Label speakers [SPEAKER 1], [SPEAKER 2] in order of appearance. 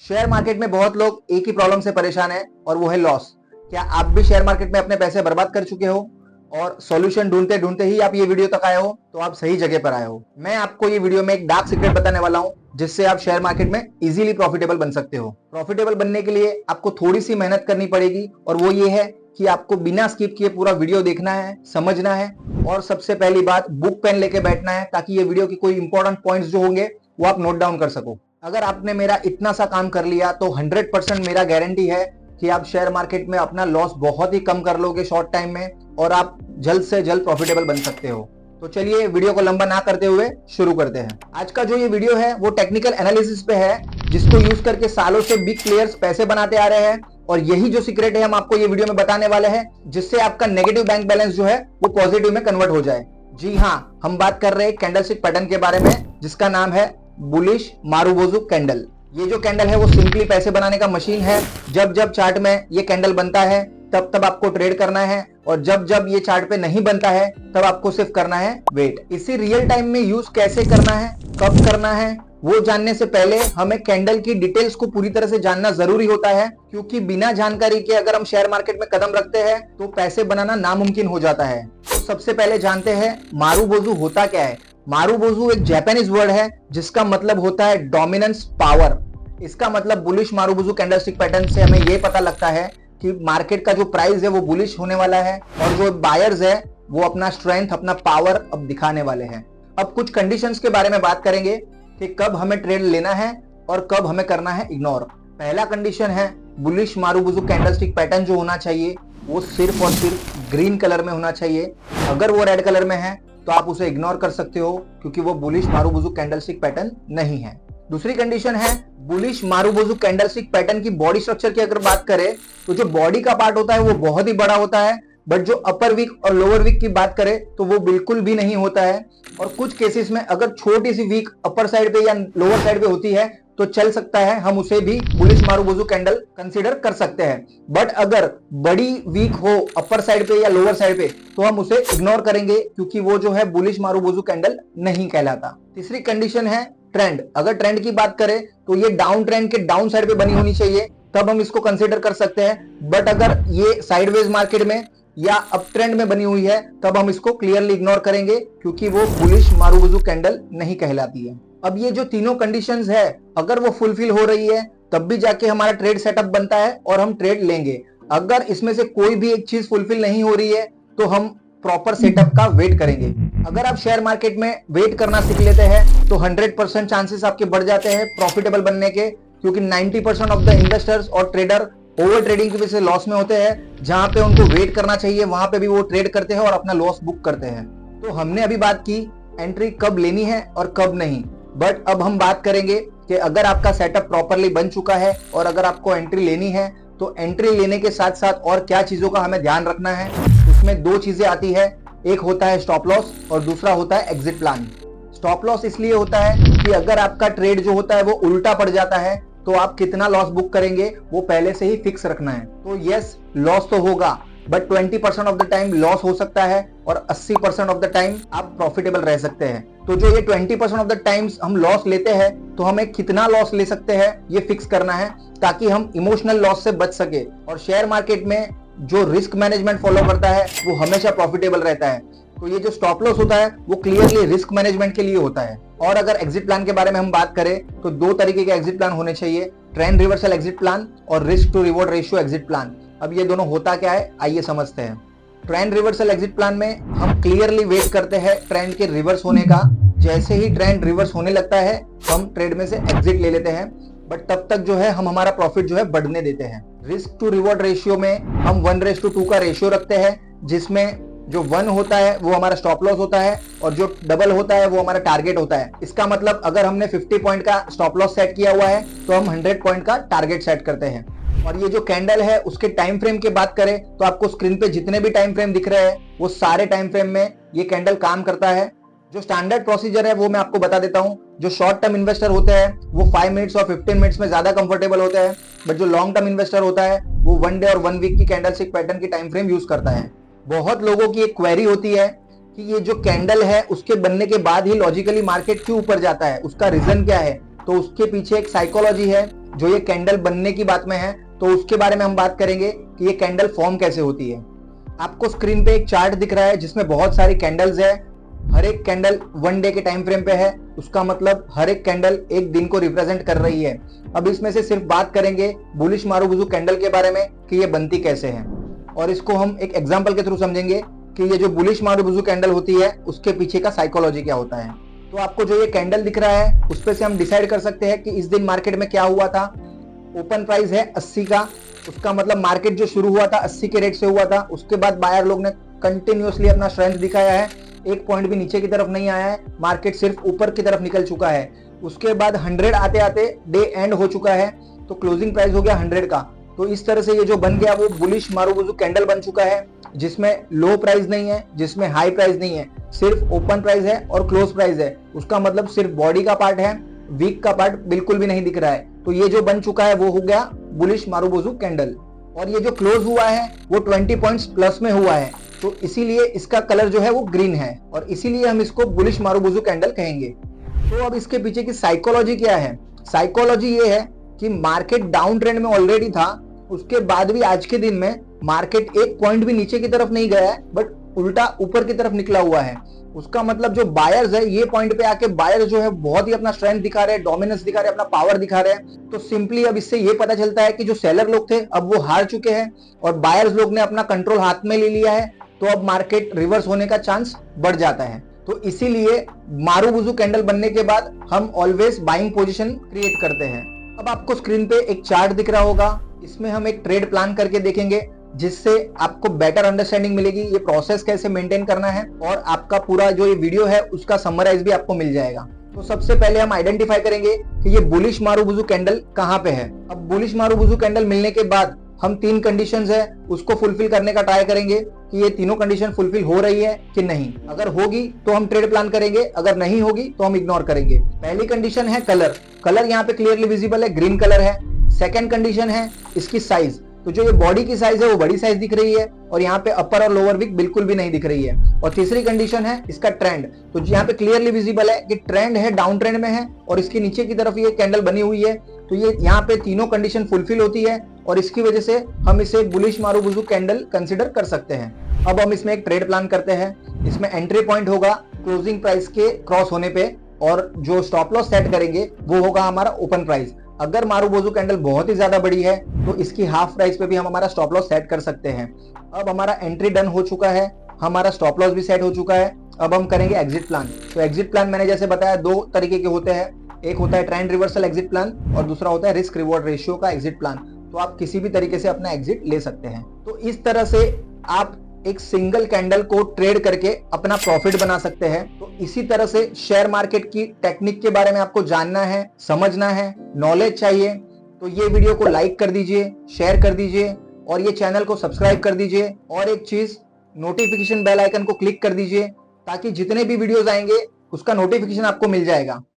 [SPEAKER 1] Share market में बहुत लोग एक ही प्रॉब्लम से परेशान है और वो है लॉस। क्या आप भी शेयर मार्केट में अपने पैसे बर्बाद कर चुके हो और सॉल्यूशन ढूंढते ढूंढते ही आप ये वीडियो तक आए हो? तो आप सही जगह पर आए हो। मैं आपको ये वीडियो में एक डार्क सीक्रेट बताने वाला हूं जिससे आप शेयर मार्केट में इजीली प्रॉफिटेबल बन सकते हो। प्रॉफिटेबल बनने के लिए आपको थोड़ी सी मेहनत करनी पड़ेगी और वो ये है कि आपको बिना स्किप किए पूरा वीडियो देखना है, समझना है और सबसे पहली बात बुक पेन लेके बैठना है ताकि ये वीडियो की कोई इंपॉर्टेंट पॉइंट्स जो होंगे वो आप नोट डाउन कर सको। अगर आपने मेरा इतना सा काम कर लिया तो 100% मेरा गारंटी है कि आप शेयर मार्केट में अपना लॉस बहुत ही कम कर लोगे शॉर्ट टाइम में और आप जल्द से जल्द प्रॉफिटेबल बन सकते हो। तो चलिए वीडियो को लंबा ना करते हुए शुरू करते हैं। आज का जो ये वीडियो है वो टेक्निकल एनालिसिस पे है जिसको यूज करके सालों से बिग प्लेयर्स पैसे बनाते आ रहे हैं और यही जो सीक्रेट है हम आपको ये वीडियो में बताने वाले हैं जिससे आपका नेगेटिव बैंक बैलेंस जो है वो पॉजिटिव में कन्वर्ट हो जाए। जी हाँ, हम बात कर रहे हैं कैंडलस्टिक पैटर्न के बारे में जिसका नाम है बुलिश मारुबोजू कैंडल। ये जो कैंडल है वो सिंपली पैसे बनाने का मशीन है। जब जब चार्ट में ये कैंडल बनता है तब तब आपको ट्रेड करना है और जब जब ये चार्ट पे नहीं बनता है तब आपको सिर्फ करना है वेट। इसी रियल टाइम में यूज कैसे करना है, कब करना है, वो जानने से पहले हमें कैंडल की डिटेल्स को पूरी तरह से जानना जरूरी होता है क्योंकि बिना जानकारी के अगर हम शेयर मार्केट में कदम रखते हैं तो पैसे बनाना नामुमकिन हो जाता है। तो सबसे पहले जानते हैं मारुबोजू होता क्या है। मारुबोजू एक जापानीज वर्ड है जिसका मतलब होता है डोमिनेंस पावर। इसका मतलब बुलिश मारुबोजू कैंडलस्टिक पैटर्न से हमें यह पता लगता है कि मार्केट का जो प्राइस है वो बुलिश होने वाला है और जो बायर्स है वो अपना स्ट्रेंथ, अपना पावर अब दिखाने वाले हैं। अब कुछ कंडीशंस के बारे में बात करेंगे कि कब हमें ट्रेड लेना है और कब हमें करना है इग्नोर। पहला कंडीशन है बुलिश मारुबोजू कैंडलस्टिक पैटर्न जो होना चाहिए वो सिर्फ और सिर्फ ग्रीन कलर में होना चाहिए। अगर वो रेड कलर में है तो आप उसे इग्नोर कर सकते हो क्योंकि वो बुलिश मारुबोजू कैंडलस्टिक पैटर्न नहीं है। दूसरी कंडीशन है बुलिश मारुबोजू कैंडलस्टिक पैटर्न की बॉडी स्ट्रक्चर की अगर बात करें तो जो बॉडी का पार्ट होता है वो बहुत ही बड़ा होता है बट जो अपर वीक और लोअर वीक की बात करें तो वो बिल्कुल भी नहीं होता है। और कुछ केसेस में अगर छोटी सी वीक अपर साइड पे या लोअर साइड पे होती है तो चल सकता है, हम उसे भी बुलिश मारुबोजू कैंडल कंसीडर कर सकते हैं। बट अगर बड़ी वीक हो अपर साइड पे या लोअर साइड पे तो हम उसे इग्नोर करेंगे क्योंकि वो जो है बुलिश मारुबोजू कैंडल नहीं कहलाता। तीसरी कंडीशन है ट्रेंड। अगर ट्रेंड की बात करें तो ये डाउन ट्रेंड के डाउन साइड पे बनी होनी चाहिए तब हम इसको कंसीडर कर सकते हैं। बट अगर ये साइडवेज मार्केट में या अप ट्रेंड में बनी हुई है तब हम इसको क्लियरली इग्नोर करेंगे क्योंकि वो बुलिश मारुबोजू कैंडल नहीं कहलाती है। अब ये जो तीनों कंडीशंस है अगर वो फुलफिल हो रही है तब भी जाके हमारा ट्रेड सेटअप बनता है और हम ट्रेड लेंगे। अगर इसमें से कोई भी एक चीज फुलफिल नहीं हो रही है तो हम प्रॉपर सेटअप का वेट करेंगे। अगर आप शेयर मार्केट में वेट करना सीख लेते हैं तो 100% चांसेस आपके बढ़ जाते हैं प्रॉफिटेबल बनने के क्योंकि 90% ऑफ द इन्वेस्टर्स और ट्रेडर ओवर ट्रेडिंग की वजह से लॉस में होते हैं। जहां पे उनको वेट करना चाहिए वहां पे भी वो ट्रेड करते हैं और अपना लॉस बुक करते हैं। तो हमने अभी बात की एंट्री कब लेनी है और कब नहीं, बट अब हम बात करेंगे कि अगर आपका सेटअप प्रॉपरली बन चुका है और अगर आपको एंट्री लेनी है तो एंट्री लेने के साथ साथ और क्या चीजों का हमें ध्यान रखना है। उसमें दो चीजें आती है, एक होता है स्टॉप लॉस और दूसरा होता है एग्जिट प्लान। स्टॉप लॉस इसलिए होता है कि अगर आपका ट्रेड जो होता है वो उल्टा पड़ जाता है तो आप कितना लॉस बुक करेंगे वो पहले से ही फिक्स रखना है। तो यस, लॉस तो होगा but 20% of the time loss हो सकता है और 80% ऑफ द टाइम आप प्रॉफिटेबल रह सकते हैं। तो जो ये 20% ऑफ द टाइम्स हम लॉस लेते हैं तो हमें कितना लॉस ले सकते हैं ये फिक्स करना है ताकि हम इमोशनल लॉस से बच सके। और शेयर मार्केट में जो रिस्क मैनेजमेंट फॉलो करता है वो हमेशा प्रॉफिटेबल रहता है। तो ये जो स्टॉप लॉस होता है वो क्लियरली रिस्क मैनेजमेंट के लिए होता है। और अगर एग्जिट प्लान के बारे में हम बात करें तो दो तरीके के एग्जिट प्लान होने चाहिए, ट्रेंड रिवर्सल एग्जिट प्लान और risk to reward ratio exit plan. अब ये दोनों होता क्या है आइए समझते हैं। ट्रेंड रिवर्सल एग्जिट प्लान में हम क्लियरली वेट करते हैं ट्रेंड के रिवर्स होने का। जैसे ही ट्रेंड रिवर्स होने लगता है हम ट्रेड में से एग्जिट ले लेते हैं बट तब तक जो है हम हमारा प्रॉफिट जो है बढ़ने देते हैं। रिस्क टू रिवॉर्ड रेशियो में हम 1:2 का रेशियो रखते हैं जिसमें जो 1 होता है वो हमारा स्टॉप लॉस होता है और जो डबल होता है वो हमारा टारगेट होता है। इसका मतलब अगर हमने 50 पॉइंट का स्टॉप लॉस सेट किया हुआ है तो हम 100 पॉइंट का टारगेट सेट करते हैं। और ये जो कैंडल है उसके टाइम फ्रेम की बात करें तो आपको स्क्रीन पे जितने भी टाइम फ्रेम दिख रहे हैं वो सारे टाइम फ्रेम में ये कैंडल काम करता है। जो स्टैंडर्ड प्रोसीजर है वो मैं आपको बता देता हूं। जो शॉर्ट टर्म इन्वेस्टर होते हैं वो 5 मिनट्स और 15 मिनट्स में ज्यादा कंफर्टेबल होते हैं बट जो लॉन्ग टर्म इन्वेस्टर होता है वो 1 डे और 1 वीक की कैंडलस्टिक पैटर्न की टाइम फ्रेम यूज करता है। बहुत लोगों की एक क्वेरी होती है कि ये जो कैंडल है उसके बनने के बाद ही लॉजिकली मार्केट क्यों ऊपर जाता है, उसका रीजन क्या है। तो उसके पीछे एक साइकोलॉजी है जो ये कैंडल बनने की बात में है, तो उसके बारे में हम बात करेंगे कि ये कैंडल फॉर्म कैसे होती है। आपको स्क्रीन पे एक चार्ट दिख रहा है जिसमें बहुत सारी कैंडल्स है। हर एक कैंडल 1 डे के टाइम फ्रेम पे है, उसका मतलब हर एक कैंडल एक दिन को रिप्रेजेंट कर रही है। अब इसमें से सिर्फ बात करेंगे बुलिश मारुबुजु कैंडल के बारे में कि ये बनती कैसे है, और इसको हम एक एग्जांपल के थ्रू समझेंगे कि ये जो बुलिश मारुबुजु कैंडल होती है उसके पीछे का साइकोलॉजी क्या होता है। तो आपको जो ये कैंडल दिख रहा है उस पे से हम डिसाइड कर सकते हैं कि इस दिन मार्केट में क्या हुआ था। ओपन प्राइस है 80 का, उसका मतलब मार्केट जो शुरू हुआ था 80 के रेट से हुआ था। उसके बाद बायर लोग ने कंटिन्यूअसली अपना स्ट्रेंथ दिखाया है, एक पॉइंट भी नीचे की तरफ नहीं आया है, मार्केट सिर्फ ऊपर की तरफ निकल चुका है। उसके बाद 100 आते आते डे एंड हो चुका है, तो क्लोजिंग प्राइस हो गया 100 का। तो इस तरह से ये जो बन गया वो बुलिश मारुबुजु कैंडल बन चुका है, जिसमें लो प्राइस नहीं है, जिसमें हाई प्राइस नहीं है, सिर्फ ओपन प्राइस है और क्लोज प्राइस है। उसका मतलब सिर्फ बॉडी का पार्ट है, वीक का पार्ट बिल्कुल भी नहीं दिख रहा है। तो ये जो बन चुका है वो हो गया बुलिश मारुबुजु कैंडल। और ये जो क्लोज हुआ है वो 20 पॉइंट्स प्लस में हुआ है, तो इसीलिए इसका कलर जो है वो ग्रीन है, और इसीलिए हम इसको बुलिश मारुबुजु कैंडल कहेंगे। तो अब इसके पीछे की साइकोलॉजी क्या है? साइकोलॉजी ये है कि मार्केट डाउन ट्रेंड में ऑलरेडी था, उसके बाद भी आज के दिन में मार्केट एक पॉइंट भी नीचे की तरफ नहीं गया है, बट उल्टा ऊपर की तरफ निकला हुआ है। उसका मतलब जो बायर्स है ये पॉइंट पे आके बायर्स जो है बहुत ही अपना स्ट्रेंथ दिखा रहे हैं, डोमिनेंस दिखा रहे हैं, अपना पावर दिखा रहे हैं। तो सिंपली अब इससे ये पता चलता है कि जो सेलर लोग थे अब वो हार चुके हैं और बायर्स लोग ने अपना कंट्रोल हाथ में ले लिया है, तो अब मार्केट रिवर्स होने का चांस बढ़ जाता है। तो इसीलिए मारुबुजु कैंडल बनने के बाद हम ऑलवेज बाइंग पोजीशन क्रिएट करते हैं। अब आपको स्क्रीन पे एक चार्ट दिख रहा होगा, इसमें हम एक ट्रेड प्लान करके देखेंगे जिससे आपको बेटर अंडरस्टैंडिंग मिलेगी ये प्रोसेस कैसे मेंटेन करना है, और आपका पूरा जो ये वीडियो है उसका समराइज भी आपको मिल जाएगा। तो सबसे पहले हम आइडेंटिफाई करेंगे कि ये बुलिश मारुबुजु कैंडल कहां पे है। अब बुलिश मारुबुजु कैंडल मिलने के बाद हम 3 कंडीशंस है उसको फुलफिल करने का ट्राई करेंगे कि ये तीनों कंडीशन फुलफिल हो रही है कि नहीं। अगर होगी तो हम ट्रेड प्लान करेंगे, अगर नहीं होगी तो हम इग्नोर करेंगे। पहली कंडीशन है कलर, कलर यहाँ पे क्लियरली विजिबल है, ग्रीन कलर है। सेकेंड कंडीशन है इसकी साइज, तो जो ये बॉडी की साइज है वो बड़ी साइज दिख रही है और यहाँ पे अपर और लोअर विक बिल्कुल भी नहीं दिख रही है। और तीसरी कंडीशन है इसका ट्रेंड, तो यहाँ पे क्लियरली विजिबल है कि ट्रेंड है डाउन ट्रेंड में है और इसके नीचे की तरफ ये कैंडल बनी हुई है। तो ये यहाँ पे तीनों कंडीशन फुलफिल होती है और इसकी वजह से हम इसे बुलिश मारुबुजु कैंडल कंसिडर कर सकते हैं। अब हम इसमें एक ट्रेड प्लान करते हैं। इसमें एंट्री पॉइंट होगा क्लोजिंग प्राइस के क्रॉस होने पे, और जो स्टॉप लॉस सेट करेंगे वो होगा हमारा ओपन प्राइस। अगर मारुबुजु कैंडल बहुत ही ज्यादा बड़ी है तो इसकी हाफ प्राइस पे भी हम हमारा स्टॉप लॉस सेट कर सकते हैं। अब हमारा एंट्री डन हो चुका है, हमारा स्टॉप लॉस भी सेट हो चुका है। अब हम करेंगे एग्जिट प्लान। तो एग्जिट प्लान मैंने जैसे बताया 2 तरीके के होते हैं, एक होता है ट्रेंड रिवर्सल एग्जिट प्लान और दूसरा होता है रिस्क रिवॉर्ड रेशियो का एग्जिट प्लान। तो आप किसी भी तरीके से अपना एग्जिट ले सकते हैं। तो इस तरह से आप एक सिंगल कैंडल को ट्रेड करके अपना प्रॉफिट बना सकते हैं। तो इसी तरह से शेयर मार्केट की टेक्निक के बारे में आपको जानना है, समझना है, नॉलेज चाहिए, तो ये वीडियो को लाइक कर दीजिए, शेयर कर दीजिए और ये चैनल को सब्सक्राइब कर दीजिए। और एक चीज, नोटिफिकेशन बेल आइकन को क्लिक कर दीजिए ताकि जितने भी वीडियोस आएंगे उसका नोटिफिकेशन आपको मिल जाएगा।